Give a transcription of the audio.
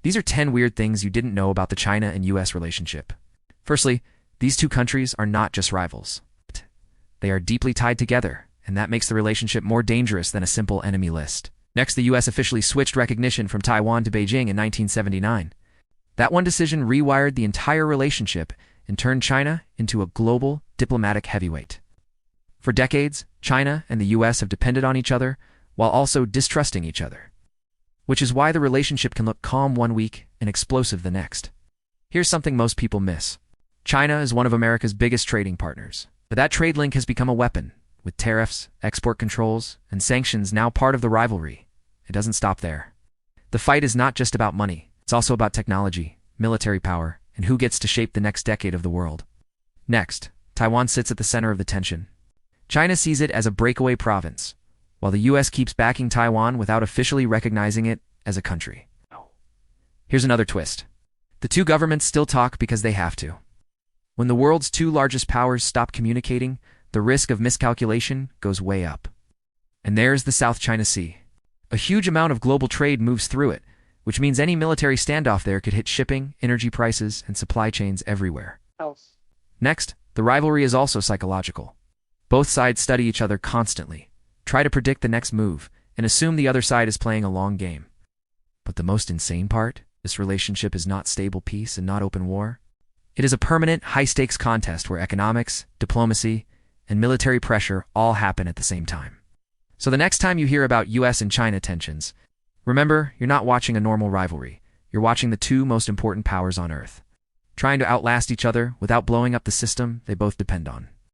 These are 10 weird things you didn't know about the China and US relationship. Firstly, these two countries are not just rivals. They are deeply tied together, and that makes the relationship more dangerous than a simple enemy list. Next, the US officially switched recognition from Taiwan to Beijing in 1979. That one decision rewired the entire relationship and turned China into a global diplomatic heavyweight. For decades, China and the US have depended on each other while also distrusting each other, which is why the relationship can look calm one week and explosive the next. Here's something most people miss. China is one of America's biggest trading partners, but that trade link has become a weapon, with tariffs, export controls, and sanctions now part of the rivalry. It doesn't stop there. The fight is not just about money, it's also about technology, military power, and who gets to shape the next decade of the world. Next, Taiwan sits at the center of the tension. China sees it as a breakaway province, while the US keeps backing Taiwan without officially recognizing it as a country. Here's another twist. The two governments still talk because they have to. When the world's two largest powers stop communicating, the risk of miscalculation goes way up. And there's the South China Sea. A huge amount of global trade moves through it, which means any military standoff there could hit shipping, energy prices, and supply chains everywhere. Next, the rivalry is also psychological. Both sides study each other constantly, try to predict the next move, and assume the other side is playing a long game. But the most insane part? This relationship is not stable peace and not open war. It is a permanent, high-stakes contest where economics, diplomacy, and military pressure all happen at the same time. So the next time you hear about US and China tensions, remember, you're not watching a normal rivalry. You're watching the two most important powers on Earth, trying to outlast each other without blowing up the system they both depend on.